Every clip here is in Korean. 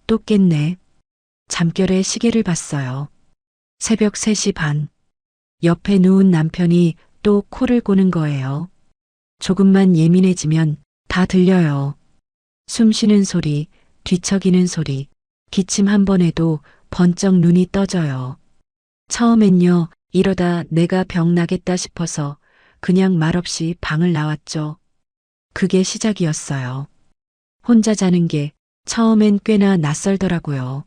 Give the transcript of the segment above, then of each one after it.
또 깼네. 잠결에 시계를 봤어요. 새벽 3시 반. 옆에 누운 남편이 또 코를 고는 거예요. 조금만 예민해지면 다 들려요. 숨 쉬는 소리, 뒤척이는 소리, 기침 한 번 해도 번쩍 눈이 떠져요. 처음엔요, 이러다 내가 병 나겠다 싶어서 그냥 말없이 방을 나왔죠. 그게 시작이었어요. 혼자 자는 게 처음엔 꽤나 낯설더라고요.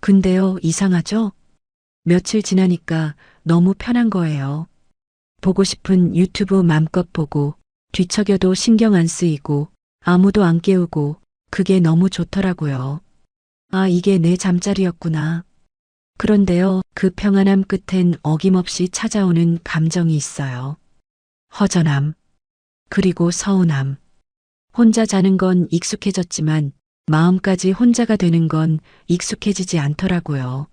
근데요, 이상하죠? 며칠 지나니까 너무 편한 거예요. 보고 싶은 유튜브 맘껏 보고, 뒤척여도 신경 안 쓰이고, 아무도 안 깨우고, 그게 너무 좋더라고요. 아, 이게 내 잠자리였구나. 그런데요, 그 평안함 끝엔 어김없이 찾아오는 감정이 있어요. 허전함, 그리고 서운함. 혼자 자는 건 익숙해졌지만 마음까지 혼자가 되는 건 익숙해지지 않더라고요.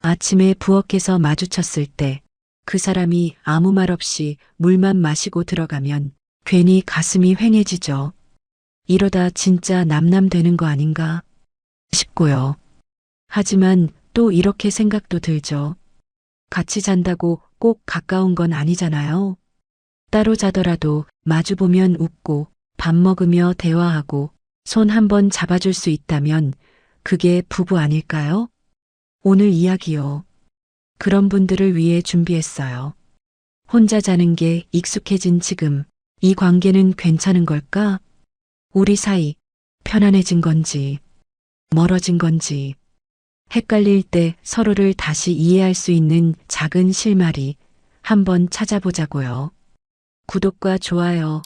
아침에 부엌에서 마주쳤을 때 그 사람이 아무 말 없이 물만 마시고 들어가면 괜히 가슴이 휑해지죠. 이러다 진짜 남남되는 거 아닌가 싶고요. 하지만 또 이렇게 생각도 들죠. 같이 잔다고 꼭 가까운 건 아니잖아요. 따로 자더라도 마주보면 웃고 밥 먹으며 대화하고 손 한번 잡아줄 수 있다면 그게 부부 아닐까요? 오늘 이야기요. 그런 분들을 위해 준비했어요. 혼자 자는 게 익숙해진 지금 이 관계는 괜찮은 걸까? 우리 사이 편안해진 건지 멀어진 건지 헷갈릴 때 서로를 다시 이해할 수 있는 작은 실마리 한번 찾아보자고요. 구독과 좋아요,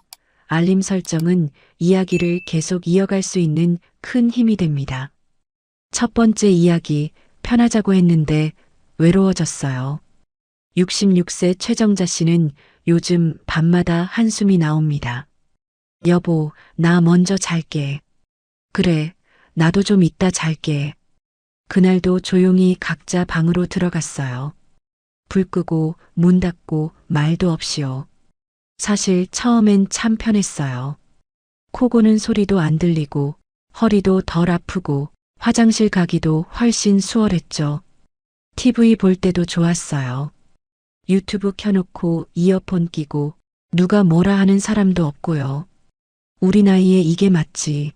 알림 설정은 이야기를 계속 이어갈 수 있는 큰 힘이 됩니다. 첫 번째 이야기, 편하자고 했는데 외로워졌어요. 66세 최정자 씨는 요즘 밤마다 한숨이 나옵니다. 여보, 나 먼저 잘게. 그래, 나도 좀 이따 잘게. 그날도 조용히 각자 방으로 들어갔어요. 불 끄고 문 닫고 말도 없이요. 사실 처음엔 참 편했어요. 코 고는 소리도 안 들리고 허리도 덜 아프고 화장실 가기도 훨씬 수월했죠. TV 볼 때도 좋았어요. 유튜브 켜놓고 이어폰 끼고 누가 뭐라 하는 사람도 없고요. 우리 나이에 이게 맞지.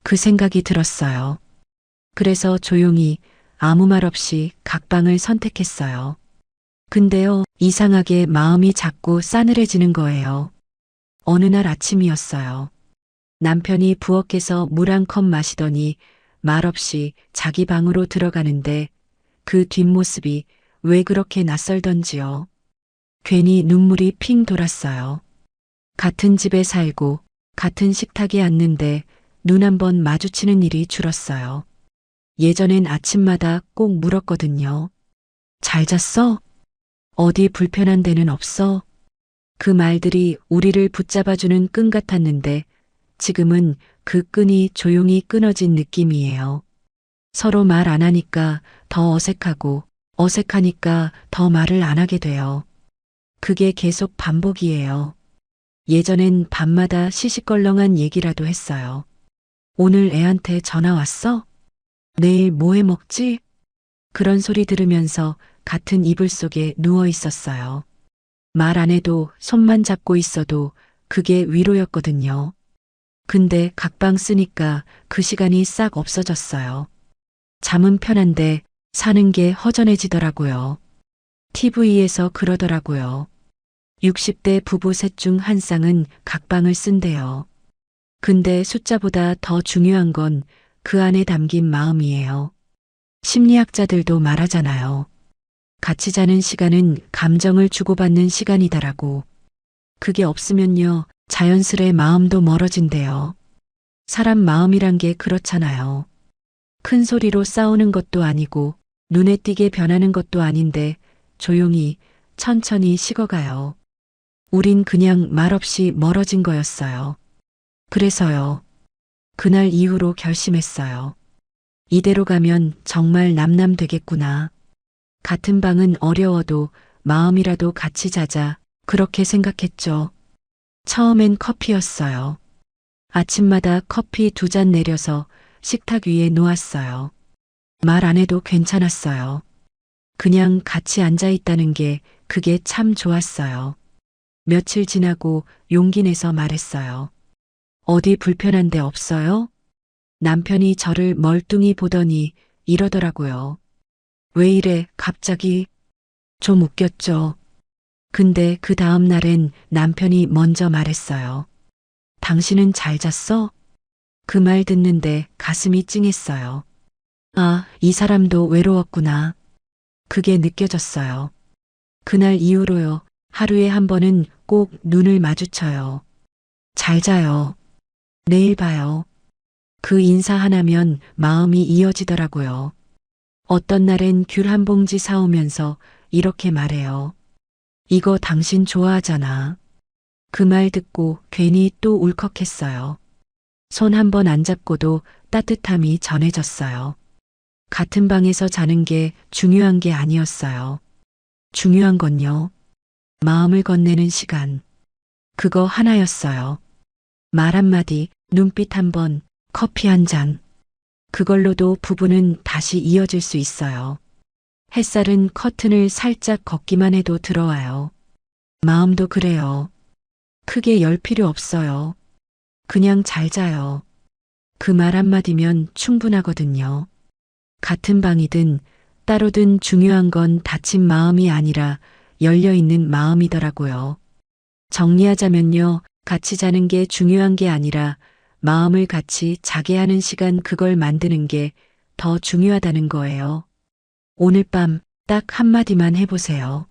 그 생각이 들었어요. 그래서 조용히 아무 말 없이 각방을 선택했어요. 근데요, 이상하게 마음이 자꾸 싸늘해지는 거예요. 어느 날 아침이었어요. 남편이 부엌에서 물 한 컵 마시더니 말없이 자기 방으로 들어가는데 그 뒷모습이 왜 그렇게 낯설던지요. 괜히 눈물이 핑 돌았어요. 같은 집에 살고 같은 식탁에 앉는데 눈 한 번 마주치는 일이 줄었어요. 예전엔 아침마다 꼭 물었거든요. 잘 잤어? 어디 불편한 데는 없어? 그 말들이 우리를 붙잡아주는 끈 같았는데 지금은 그 끈이 조용히 끊어진 느낌이에요. 서로 말 안 하니까 더 어색하고 어색하니까 더 말을 안 하게 돼요. 그게 계속 반복이에요. 예전엔 밤마다 시시껄렁한 얘기라도 했어요. 오늘 애한테 전화 왔어? 내일 뭐 해 먹지? 그런 소리 들으면서 같은 이불 속에 누워 있었어요. 말 안 해도 손만 잡고 있어도 그게 위로였거든요. 근데 각방 쓰니까 그 시간이 싹 없어졌어요. 잠은 편한데 사는 게 허전해지더라고요. TV에서 그러더라고요. 60대 부부 셋 중 한 쌍은 각방을 쓴대요. 근데 숫자보다 더 중요한 건 그 안에 담긴 마음이에요. 심리학자들도 말하잖아요. 같이 자는 시간은 감정을 주고받는 시간이다라고. 그게 없으면요, 자연스레 마음도 멀어진대요. 사람 마음이란 게 그렇잖아요. 큰 소리로 싸우는 것도 아니고 눈에 띄게 변하는 것도 아닌데 조용히 천천히 식어가요. 우린 그냥 말없이 멀어진 거였어요. 그래서요. 그날 이후로 결심했어요. 이대로 가면 정말 남남 되겠구나. 같은 방은 어려워도 마음이라도 같이 자자. 그렇게 생각했죠. 처음엔 커피였어요. 아침마다 커피 2잔 내려서 식탁 위에 놓았어요. 말 안 해도 괜찮았어요. 그냥 같이 앉아 있다는 게 그게 참 좋았어요. 며칠 지나고 용기 내서 말했어요. 어디 불편한 데 없어요? 남편이 저를 멀뚱히 보더니 이러더라고요. 왜 이래, 갑자기? 좀 웃겼죠. 근데 그 다음 날엔 남편이 먼저 말했어요. 당신은 잘 잤어? 그 말 듣는데 가슴이 찡했어요. 아, 이 사람도 외로웠구나. 그게 느껴졌어요. 그날 이후로요. 하루에 한 번은 꼭 눈을 마주쳐요. 잘 자요. 내일 봐요. 그 인사 하나면 마음이 이어지더라고요. 어떤 날엔 귤 한 봉지 사오면서 이렇게 말해요. 이거 당신 좋아하잖아. 그 말 듣고 괜히 또 울컥했어요. 손 한 번 안 잡고도 따뜻함이 전해졌어요. 같은 방에서 자는 게 중요한 게 아니었어요. 중요한 건요. 마음을 건네는 시간. 그거 하나였어요. 말 한마디, 눈빛 한 번, 커피 한 잔. 그걸로도 부부는 다시 이어질 수 있어요. 햇살은 커튼을 살짝 걷기만 해도 들어와요. 마음도 그래요. 크게 열 필요 없어요. 그냥 잘 자요. 그 말 한마디면 충분하거든요. 같은 방이든 따로든 중요한 건 다친 마음이 아니라 열려있는 마음이더라고요. 정리하자면요. 같이 자는 게 중요한 게 아니라 마음을 같이 자게 하는 시간 그걸 만드는 게 더 중요하다는 거예요. 오늘 밤 딱 한마디만 해보세요.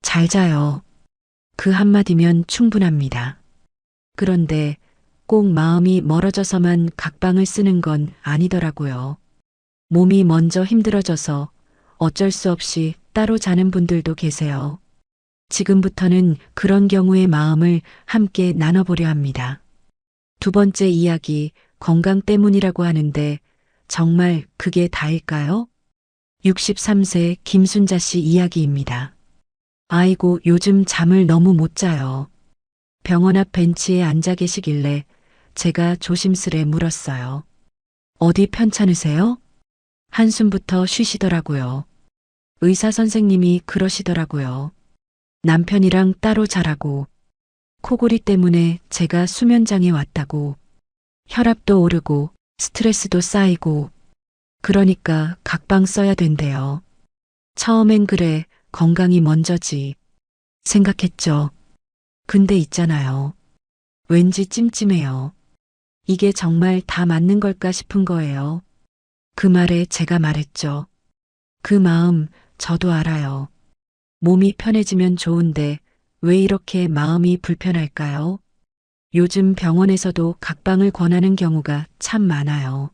잘 자요. 그 한마디면 충분합니다. 그런데 꼭 마음이 멀어져서만 각방을 쓰는 건 아니더라고요. 몸이 먼저 힘들어져서 어쩔 수 없이 따로 자는 분들도 계세요. 지금부터는 그런 경우의 마음을 함께 나눠보려 합니다. 두 번째 이야기, 건강 때문이라고 하는데 정말 그게 다일까요? 63세 김순자 씨 이야기입니다. 아이고, 요즘 잠을 너무 못 자요. 병원 앞 벤치에 앉아 계시길래 제가 조심스레 물었어요. 어디 편찮으세요? 한숨부터 쉬시더라고요. 의사 선생님이 그러시더라고요. 남편이랑 따로 자라고, 코골이 때문에 제가 수면장애 왔다고, 혈압도 오르고 스트레스도 쌓이고, 그러니까 각방 써야 된대요. 처음엔 그래, 건강이 먼저지 생각했죠. 근데 있잖아요. 왠지 찜찜해요. 이게 정말 다 맞는 걸까 싶은 거예요. 그 말에 제가 말했죠. 그 마음 저도 알아요. 몸이 편해지면 좋은데 왜 이렇게 마음이 불편할까요? 요즘 병원에서도 각방을 권하는 경우가 참 많아요.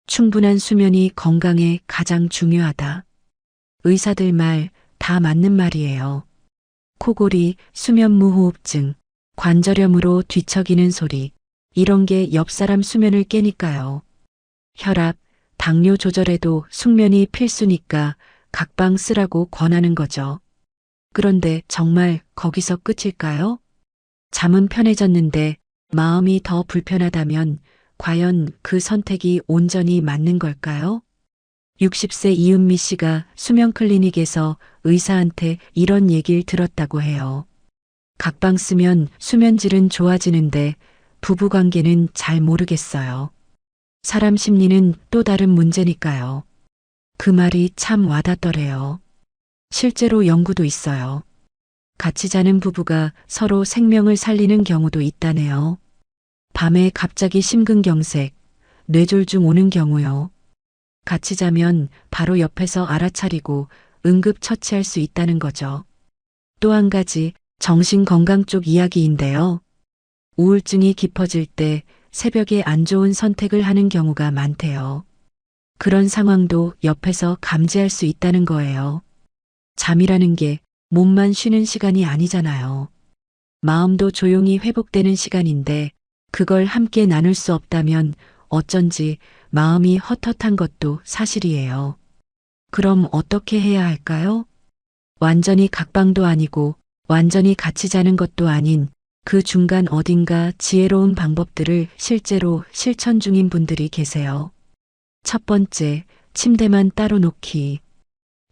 충분한 수면이 건강에 가장 중요하다. 의사들 말 다 맞는 말이에요. 코골이, 수면무호흡증, 관절염으로 뒤척이는 소리, 이런 게 옆 사람 수면을 깨니까요. 혈압, 당뇨 조절에도 숙면이 필수니까 각방 쓰라고 권하는 거죠. 그런데 정말 거기서 끝일까요? 잠은 편해졌는데 마음이 더 불편하다면 과연 그 선택이 온전히 맞는 걸까요? 60세 이은미 씨가 수면 클리닉에서 의사한테 이런 얘기를 들었다고 해요. 각방 쓰면 수면질은 좋아지는데 부부관계는 잘 모르겠어요. 사람 심리는 또 다른 문제니까요. 그 말이 참 와닿더래요. 실제로 연구도 있어요. 같이 자는 부부가 서로 생명을 살리는 경우도 있다네요. 밤에 갑자기 심근경색, 뇌졸중 오는 경우요. 같이 자면 바로 옆에서 알아차리고 응급처치할 수 있다는 거죠. 또 한 가지 정신건강 쪽 이야기인데요. 우울증이 깊어질 때 새벽에 안 좋은 선택을 하는 경우가 많대요. 그런 상황도 옆에서 감지할 수 있다는 거예요. 잠이라는 게 몸만 쉬는 시간이 아니잖아요. 마음도 조용히 회복되는 시간인데 그걸 함께 나눌 수 없다면 어쩐지 마음이 헛헛한 것도 사실이에요. 그럼 어떻게 해야 할까요? 완전히 각방도 아니고 완전히 같이 자는 것도 아닌 그 중간 어딘가 지혜로운 방법들을 실제로 실천 중인 분들이 계세요. 첫 번째, 침대만 따로 놓기.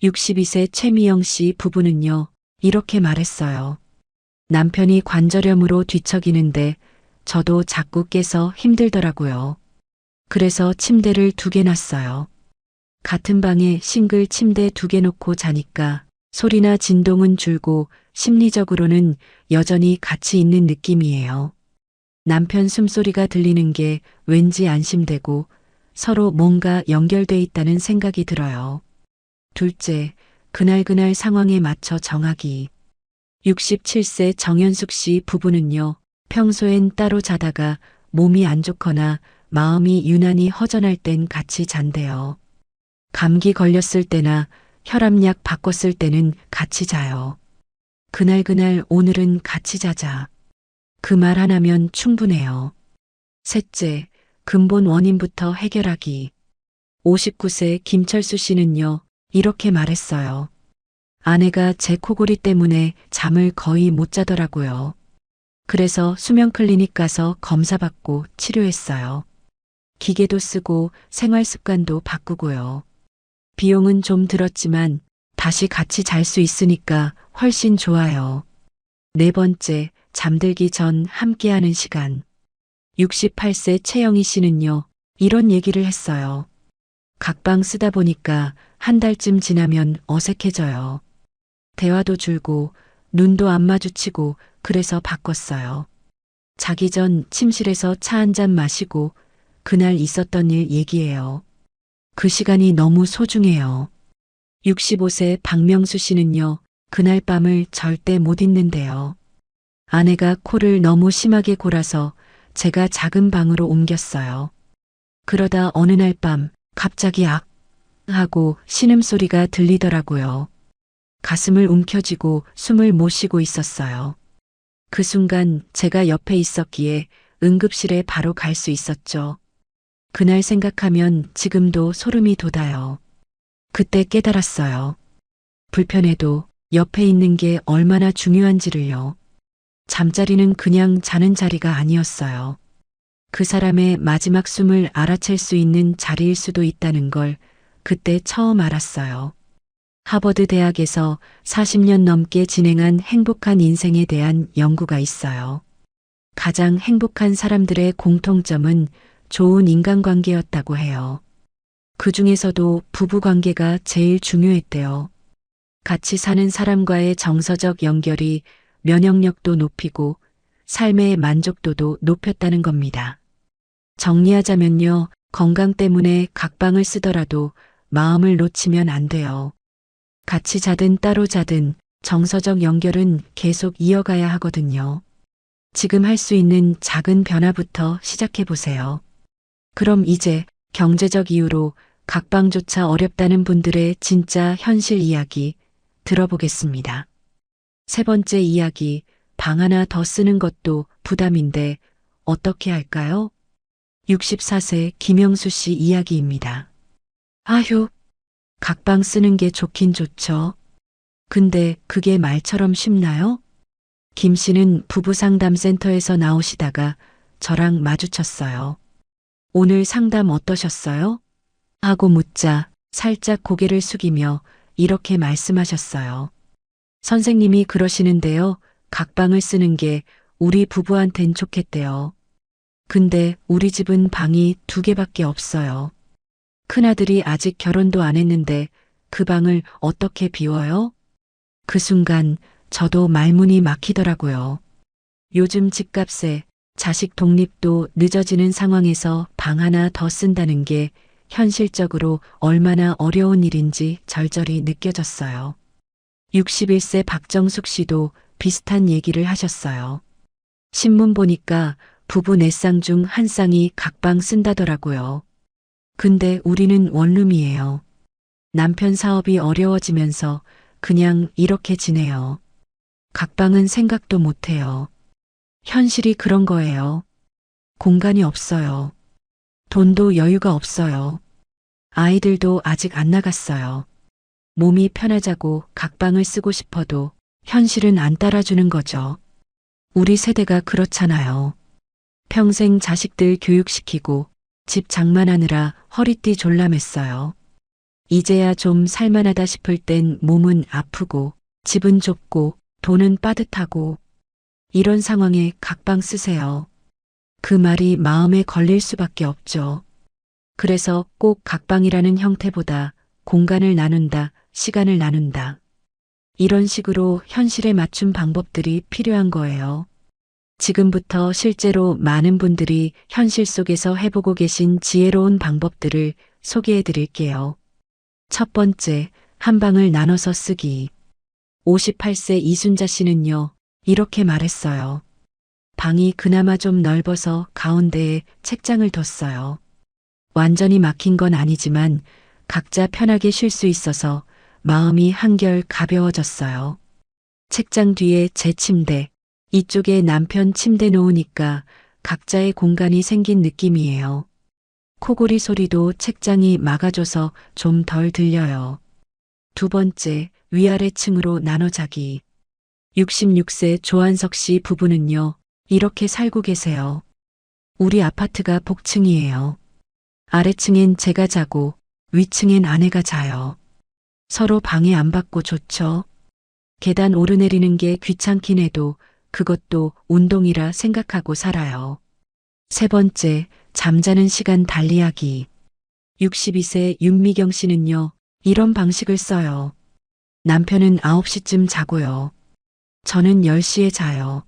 62세 최미영 씨 부부는요, 이렇게 말했어요. 남편이 관절염으로 뒤척이는데 저도 자꾸 깨서 힘들더라고요. 그래서 침대를 2개 놨어요. 같은 방에 싱글 침대 2개 놓고 자니까 소리나 진동은 줄고 심리적으로는 여전히 같이 있는 느낌이에요. 남편 숨소리가 들리는 게 왠지 안심되고 서로 뭔가 연결돼 있다는 생각이 들어요. 둘째, 그날그날 상황에 맞춰 정하기. 67세 정현숙 씨 부부는요, 평소엔 따로 자다가 몸이 안 좋거나 마음이 유난히 허전할 땐 같이 잔대요. 감기 걸렸을 때나 혈압약 바꿨을 때는 같이 자요. 그날 오늘은 같이 자자. 그 말 하나면 충분해요. 셋째, 근본 원인부터 해결하기. 59세 김철수 씨는요, 이렇게 말했어요. 아내가 제 코골이 때문에 잠을 거의 못 자더라고요. 그래서 수면 클리닉 가서 검사받고 치료했어요. 기계도 쓰고 생활 습관도 바꾸고요. 비용은 좀 들었지만 다시 같이 잘 수 있으니까 훨씬 좋아요. 네 번째, 잠들기 전 함께하는 시간. 68세 최영희 씨는요, 이런 얘기를 했어요. 각방 쓰다 보니까 한 달쯤 지나면 어색해져요. 대화도 줄고 눈도 안 마주치고 그래서 바꿨어요. 자기 전 침실에서 차 한 잔 마시고 그날 있었던 일 얘기해요. 그 시간이 너무 소중해요. 65세 박명수 씨는요, 그날 밤을 절대 못 잊는데요. 아내가 코를 너무 심하게 골아서 제가 작은 방으로 옮겼어요. 그러다 어느 날 밤 갑자기 악 하고 신음소리가 들리더라고요. 가슴을 움켜쥐고 숨을 못 쉬고 있었어요. 그 순간 제가 옆에 있었기에 응급실에 바로 갈 수 있었죠. 그날 생각하면 지금도 소름이 돋아요. 그때 깨달았어요. 불편해도 옆에 있는 게 얼마나 중요한지를요. 잠자리는 그냥 자는 자리가 아니었어요. 그 사람의 마지막 숨을 알아챌 수 있는 자리일 수도 있다는 걸 그때 처음 알았어요. 하버드 대학에서 40년 넘게 진행한 행복한 인생에 대한 연구가 있어요. 가장 행복한 사람들의 공통점은 좋은 인간관계였다고 해요. 그 중에서도 부부관계가 제일 중요했대요. 같이 사는 사람과의 정서적 연결이 면역력도 높이고 삶의 만족도도 높였다는 겁니다. 정리하자면요, 건강 때문에 각방을 쓰더라도 마음을 놓치면 안 돼요. 같이 자든 따로 자든 정서적 연결은 계속 이어가야 하거든요. 지금 할 수 있는 작은 변화부터 시작해 보세요. 그럼 이제 경제적 이유로 각방조차 어렵다는 분들의 진짜 현실 이야기 들어보겠습니다. 세 번째 이야기, 방 하나 더 쓰는 것도 부담인데 어떻게 할까요? 64세 김영수 씨 이야기입니다. 아휴, 각방 쓰는 게 좋긴 좋죠. 근데 그게 말처럼 쉽나요? 김 씨는 부부상담센터에서 나오시다가 저랑 마주쳤어요. 오늘 상담 어떠셨어요? 하고 묻자 살짝 고개를 숙이며 이렇게 말씀하셨어요. 선생님이 그러시는데요. 각방을 쓰는 게 우리 부부한텐 좋겠대요. 근데 우리 집은 방이 2개밖에 없어요. 큰아들이 아직 결혼도 안 했는데 그 방을 어떻게 비워요? 그 순간 저도 말문이 막히더라고요. 요즘 집값에 자식 독립도 늦어지는 상황에서 방 하나 더 쓴다는 게 현실적으로 얼마나 어려운 일인지 절절히 느껴졌어요. 61세 박정숙 씨도 비슷한 얘기를 하셨어요. 신문 보니까 부부 4쌍 중 1쌍이 각방 쓴다더라고요. 근데 우리는 원룸이에요. 남편 사업이 어려워지면서 그냥 이렇게 지내요. 각방은 생각도 못해요. 현실이 그런 거예요. 공간이 없어요. 돈도 여유가 없어요. 아이들도 아직 안 나갔어요. 몸이 편하자고 각방을 쓰고 싶어도 현실은 안 따라주는 거죠. 우리 세대가 그렇잖아요. 평생 자식들 교육시키고 집 장만하느라 허리띠 졸라맸어요. 이제야 좀 살만하다 싶을 땐 몸은 아프고 집은 좁고 돈은 빠듯하고 이런 상황에 각방 쓰세요. 그 말이 마음에 걸릴 수밖에 없죠. 그래서 꼭 각방이라는 형태보다 공간을 나눈다, 시간을 나눈다. 이런 식으로 현실에 맞춘 방법들이 필요한 거예요. 지금부터 실제로 많은 분들이 현실 속에서 해보고 계신 지혜로운 방법들을 소개해 드릴게요. 첫 번째, 한 방을 나눠서 쓰기. 58세 이순자 씨는요, 이렇게 말했어요. 방이 그나마 좀 넓어서 가운데에 책장을 뒀어요. 완전히 막힌 건 아니지만 각자 편하게 쉴 수 있어서 마음이 한결 가벼워졌어요. 책장 뒤에 제 침대, 이쪽에 남편 침대 놓으니까 각자의 공간이 생긴 느낌이에요. 코골이 소리도 책장이 막아줘서 좀 덜 들려요. 두 번째, 위아래 층으로 나눠 자기. 66세 조한석 씨 부부는요, 이렇게 살고 계세요. 우리 아파트가 복층이에요. 아래층엔 제가 자고 위층엔 아내가 자요. 서로 방해 안 받고 좋죠. 계단 오르내리는 게 귀찮긴 해도 그것도 운동이라 생각하고 살아요. 세 번째, 잠자는 시간 달리하기. 62세 윤미경 씨는요, 이런 방식을 써요. 남편은 9시쯤 자고요. 저는 10시에 자요.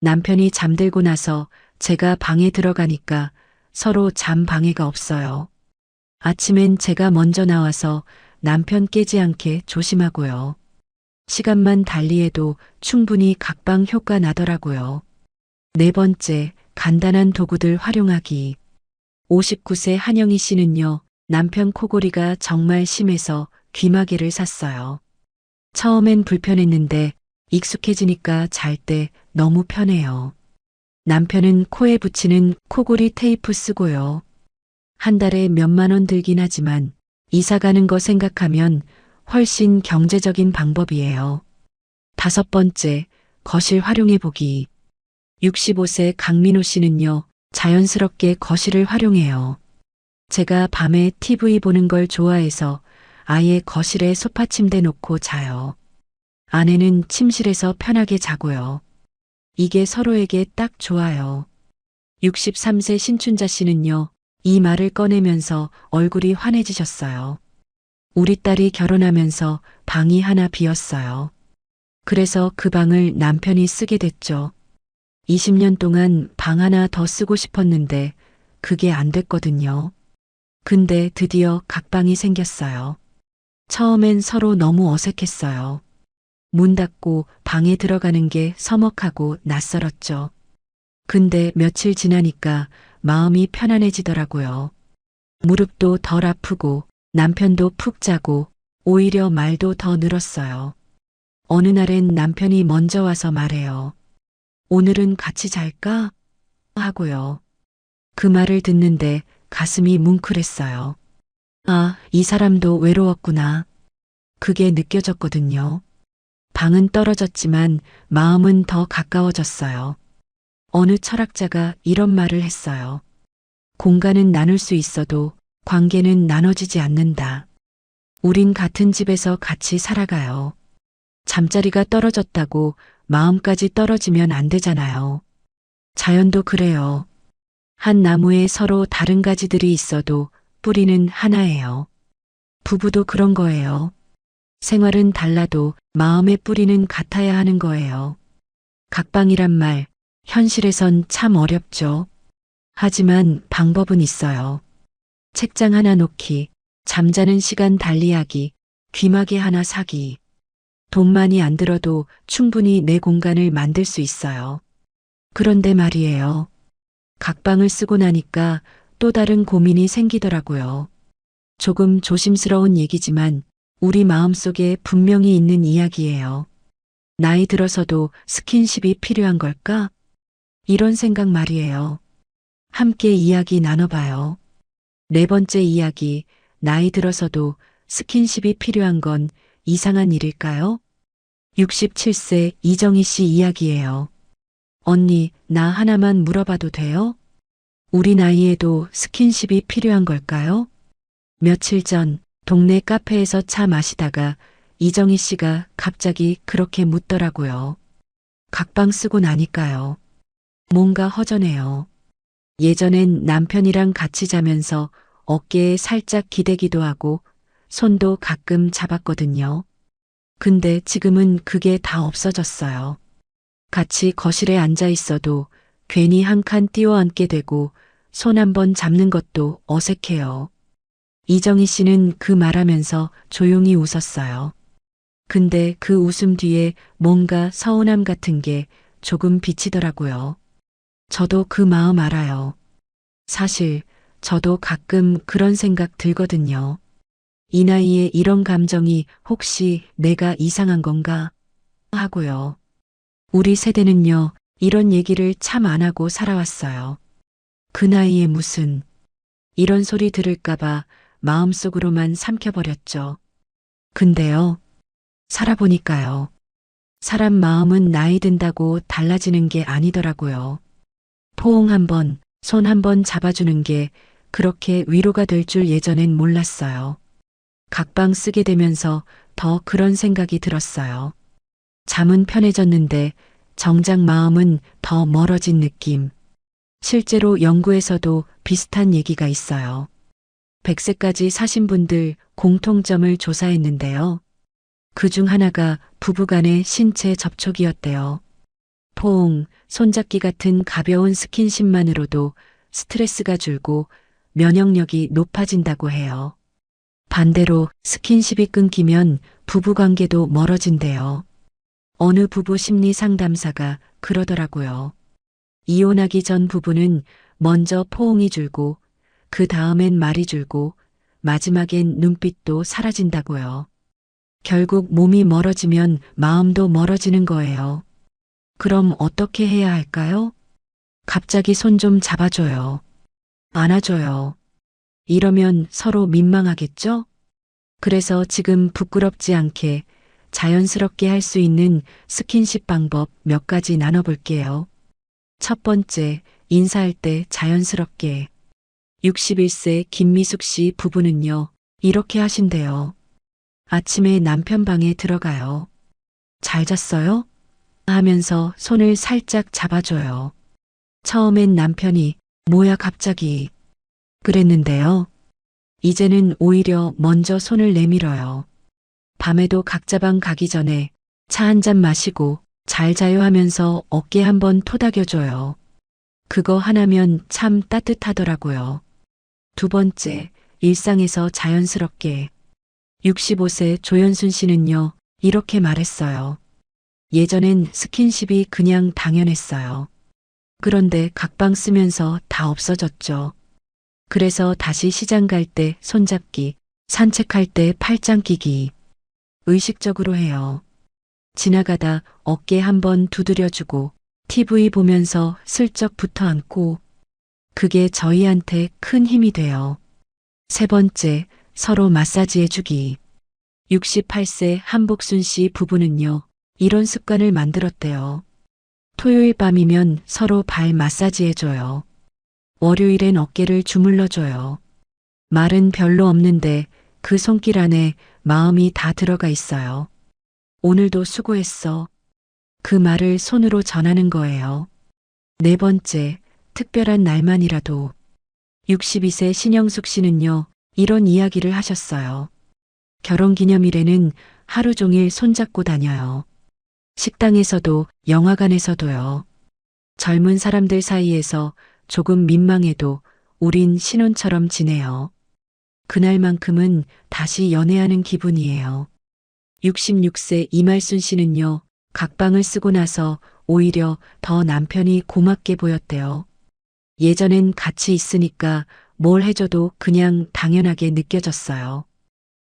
남편이 잠들고 나서 제가 방에 들어가니까 서로 잠 방해가 없어요. 아침엔 제가 먼저 나와서 남편 깨지 않게 조심하고요. 시간만 달리해도 충분히 각방 효과 나더라고요. 네 번째, 간단한 도구들 활용하기. 59세 한영희 씨는요, 남편 코골이가 정말 심해서 귀마개를 샀어요. 처음엔 불편했는데 익숙해지니까 잘 때 너무 편해요. 남편은 코에 붙이는 코골이 테이프 쓰고요. 한 달에 몇만 원 들긴 하지만 이사 가는 거 생각하면 훨씬 경제적인 방법이에요. 다섯 번째, 거실 활용해 보기. 65세 강민호 씨는요, 자연스럽게 거실을 활용해요. 제가 밤에 TV 보는 걸 좋아해서 아예 거실에 소파 침대 놓고 자요. 아내는 침실에서 편하게 자고요. 이게 서로에게 딱 좋아요. 63세 신춘자 씨는요, 이 말을 꺼내면서 얼굴이 환해지셨어요. 우리 딸이 결혼하면서 방이 하나 비었어요. 그래서 그 방을 남편이 쓰게 됐죠. 20년 동안 방 하나 더 쓰고 싶었는데 그게 안 됐거든요. 근데 드디어 각방이 생겼어요. 처음엔 서로 너무 어색했어요. 문 닫고 방에 들어가는 게 서먹하고 낯설었죠. 근데 며칠 지나니까 마음이 편안해지더라고요. 무릎도 덜 아프고 남편도 푹 자고 오히려 말도 더 늘었어요. 어느 날엔 남편이 먼저 와서 말해요. 오늘은 같이 잘까? 하고요. 그 말을 듣는데 가슴이 뭉클했어요. 아, 이 사람도 외로웠구나. 그게 느껴졌거든요. 방은 떨어졌지만 마음은 더 가까워졌어요. 어느 철학자가 이런 말을 했어요. 공간은 나눌 수 있어도 관계는 나눠지지 않는다. 우린 같은 집에서 같이 살아가요. 잠자리가 떨어졌다고 마음까지 떨어지면 안 되잖아요. 자연도 그래요. 한 나무에 서로 다른 가지들이 있어도 뿌리는 하나예요. 부부도 그런 거예요. 생활은 달라도 마음의 뿌리는 같아야 하는 거예요. 각방이란 말, 현실에선 참 어렵죠. 하지만 방법은 있어요. 책장 하나 놓기, 잠자는 시간 달리하기, 귀마개 하나 사기. 돈 많이 안 들어도 충분히 내 공간을 만들 수 있어요. 그런데 말이에요. 각방을 쓰고 나니까 또 다른 고민이 생기더라고요. 조금 조심스러운 얘기지만 우리 마음속에 분명히 있는 이야기예요. 나이 들어서도 스킨십이 필요한 걸까? 이런 생각 말이에요. 함께 이야기 나눠봐요. 네 번째 이야기, 나이 들어서도 스킨십이 필요한 건 이상한 일일까요? 67세 이정희 씨 이야기예요. 언니, 나 하나만 물어봐도 돼요? 우리 나이에도 스킨십이 필요한 걸까요? 며칠 전 동네 카페에서 차 마시다가 이정희 씨가 갑자기 그렇게 묻더라고요. 각방 쓰고 나니까요. 뭔가 허전해요. 예전엔 남편이랑 같이 자면서 어깨에 살짝 기대기도 하고 손도 가끔 잡았거든요. 근데 지금은 그게 다 없어졌어요. 같이 거실에 앉아 있어도 괜히 한 칸 띄워 앉게 되고 손 한 번 잡는 것도 어색해요. 이정희 씨는 그 말하면서 조용히 웃었어요. 근데 그 웃음 뒤에 뭔가 서운함 같은 게 조금 비치더라고요. 저도 그 마음 알아요. 사실 저도 가끔 그런 생각 들거든요. 이 나이에 이런 감정이 혹시 내가 이상한 건가 하고요. 우리 세대는요, 이런 얘기를 참 안 하고 살아왔어요. 그 나이에 무슨 이런 소리 들을까봐 마음속으로만 삼켜버렸죠. 근데요, 살아보니까요. 사람 마음은 나이 든다고 달라지는 게 아니더라고요. 포옹 한 번, 손 한 번 잡아주는 게 그렇게 위로가 될 줄 예전엔 몰랐어요. 각방 쓰게 되면서 더 그런 생각이 들었어요. 잠은 편해졌는데 정작 마음은 더 멀어진 느낌. 실제로 연구에서도 비슷한 얘기가 있어요. 100세까지 사신 분들 공통점을 조사했는데요. 그 중 하나가 부부간의 신체 접촉이었대요. 포옹, 손잡기 같은 가벼운 스킨십만으로도 스트레스가 줄고 면역력이 높아진다고 해요. 반대로 스킨십이 끊기면 부부관계도 멀어진대요. 어느 부부 심리 상담사가 그러더라고요. 이혼하기 전 부부는 먼저 포옹이 줄고 그 다음엔 말이 줄고 마지막엔 눈빛도 사라진다고요. 결국 몸이 멀어지면 마음도 멀어지는 거예요. 그럼 어떻게 해야 할까요? 갑자기 손 좀 잡아줘요. 안아줘요. 이러면 서로 민망하겠죠? 그래서 지금 부끄럽지 않게 자연스럽게 할 수 있는 스킨십 방법 몇 가지 나눠볼게요. 첫 번째, 인사할 때 자연스럽게. 61세 김미숙 씨 부부는요, 이렇게 하신대요. 아침에 남편 방에 들어가요. 잘 잤어요? 하면서 손을 살짝 잡아줘요. 처음엔 남편이 뭐야 갑자기 그랬는데요. 이제는 오히려 먼저 손을 내밀어요. 밤에도 각자 방 가기 전에 차 한 잔 마시고 잘 자요 하면서 어깨 한번 토닥여줘요. 그거 하나면 참 따뜻하더라고요. 두 번째, 일상에서 자연스럽게. 65세 조연순 씨는요, 이렇게 말했어요. 예전엔 스킨십이 그냥 당연했어요. 그런데 각방 쓰면서 다 없어졌죠. 그래서 다시 시장 갈 때 손잡기, 산책할 때 팔짱 끼기. 의식적으로 해요. 지나가다 어깨 한번 두드려주고 TV 보면서 슬쩍 붙어 앉고 그게 저희한테 큰 힘이 돼요. 세 번째, 서로 마사지 해주기. 68세 한복순 씨 부부는요, 이런 습관을 만들었대요. 토요일 밤이면 서로 발 마사지 해줘요. 월요일엔 어깨를 주물러줘요. 말은 별로 없는데 그 손길 안에 마음이 다 들어가 있어요. 오늘도 수고했어. 그 말을 손으로 전하는 거예요. 네 번째, 특별한 날만이라도. 62세 신영숙 씨는요, 이런 이야기를 하셨어요. 결혼기념일에는 하루 종일 손잡고 다녀요. 식당에서도 영화관에서도요. 젊은 사람들 사이에서 조금 민망해도 우린 신혼처럼 지내요. 그날만큼은 다시 연애하는 기분이에요. 66세 이말순 씨는요, 각방을 쓰고 나서 오히려 더 남편이 고맙게 보였대요. 예전엔 같이 있으니까 뭘 해줘도 그냥 당연하게 느껴졌어요.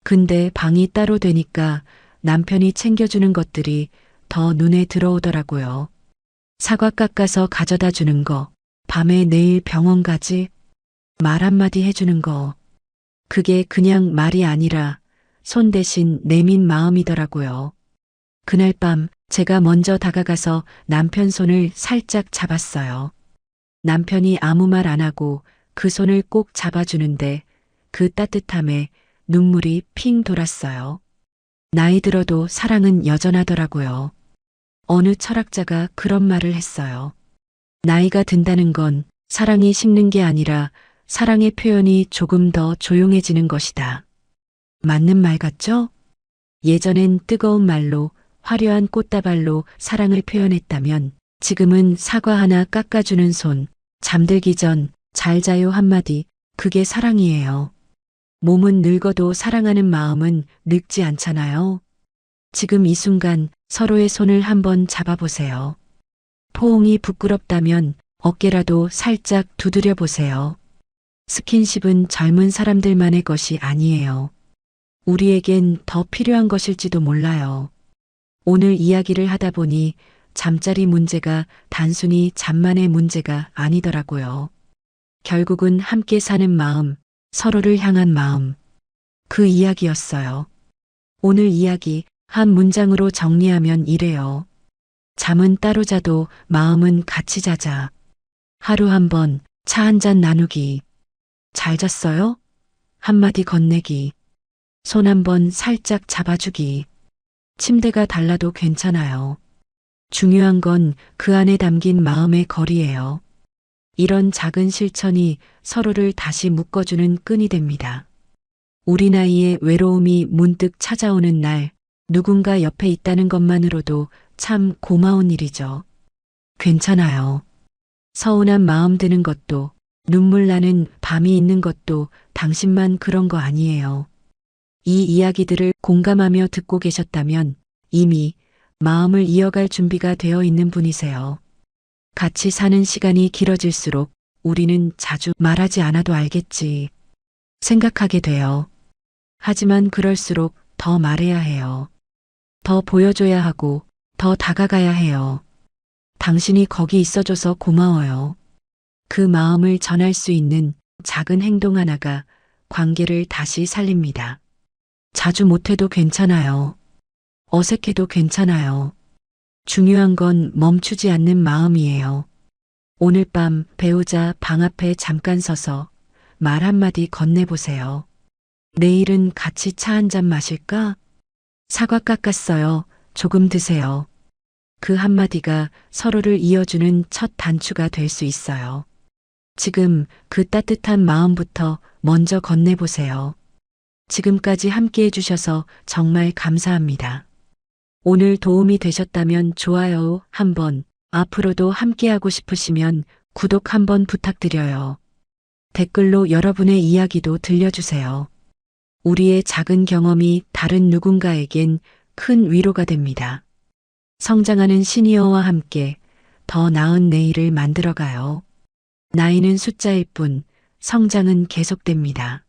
근데 방이 따로 되니까 남편이 챙겨주는 것들이 더 눈에 들어오더라고요. 사과 깎아서 가져다 주는 거, 밤에 내일 병원 가지, 말 한마디 해주는 거. 그게 그냥 말이 아니라 손 대신 내민 마음이더라고요. 그날 밤 제가 먼저 다가가서 남편 손을 살짝 잡았어요. 남편이 아무 말 안 하고 그 손을 꼭 잡아주는데 그 따뜻함에 눈물이 핑 돌았어요. 나이 들어도 사랑은 여전하더라고요. 어느 철학자가 그런 말을 했어요. 나이가 든다는 건 사랑이 식는 게 아니라 사랑의 표현이 조금 더 조용해지는 것이다. 맞는 말 같죠? 예전엔 뜨거운 말로 화려한 꽃다발로 사랑을 표현했다면 지금은 사과 하나 깎아주는 손, 잠들기 전 잘 자요 한마디, 그게 사랑이에요. 몸은 늙어도 사랑하는 마음은 늙지 않잖아요. 지금 이 순간 서로의 손을 한번 잡아보세요. 포옹이 부끄럽다면 어깨라도 살짝 두드려 보세요. 스킨십은 젊은 사람들만의 것이 아니에요. 우리에겐 더 필요한 것일지도 몰라요. 오늘 이야기를 하다 보니 잠자리 문제가 단순히 잠만의 문제가 아니더라고요. 결국은 함께 사는 마음, 서로를 향한 마음. 그 이야기였어요. 오늘 이야기 한 문장으로 정리하면 이래요. 잠은 따로 자도 마음은 같이 자자. 하루 한 번 차 한 잔 나누기. 잘 잤어요? 한마디 건네기. 손 한 번 살짝 잡아주기. 침대가 달라도 괜찮아요. 중요한 건 그 안에 담긴 마음의 거리예요. 이런 작은 실천이 서로를 다시 묶어주는 끈이 됩니다. 우리 나이에 외로움이 문득 찾아오는 날, 누군가 옆에 있다는 것만으로도 참 고마운 일이죠. 괜찮아요. 서운한 마음 드는 것도, 눈물 나는 밤이 있는 것도 당신만 그런 거 아니에요. 이 이야기들을 공감하며 듣고 계셨다면 이미 마음을 이어갈 준비가 되어 있는 분이세요. 같이 사는 시간이 길어질수록 우리는 자주 말하지 않아도 알겠지 생각하게 돼요. 하지만 그럴수록 더 말해야 해요. 더 보여줘야 하고 더 다가가야 해요. 당신이 거기 있어줘서 고마워요. 그 마음을 전할 수 있는 작은 행동 하나가 관계를 다시 살립니다. 자주 못해도 괜찮아요. 어색해도 괜찮아요. 중요한 건 멈추지 않는 마음이에요. 오늘 밤 배우자 방 앞에 잠깐 서서 말 한마디 건네보세요. 내일은 같이 차 한 잔 마실까? 사과 깎았어요. 조금 드세요. 그 한마디가 서로를 이어주는 첫 단추가 될 수 있어요. 지금 그 따뜻한 마음부터 먼저 건네보세요. 지금까지 함께 해주셔서 정말 감사합니다. 오늘 도움이 되셨다면 좋아요 한번, 앞으로도 함께하고 싶으시면 구독 한번 부탁드려요. 댓글로 여러분의 이야기도 들려주세요. 우리의 작은 경험이 다른 누군가에겐 큰 위로가 됩니다. 성장하는 시니어와 함께 더 나은 내일을 만들어가요. 나이는 숫자일 뿐 성장은 계속됩니다.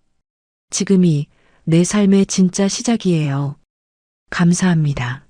지금이 내 삶의 진짜 시작이에요. 감사합니다.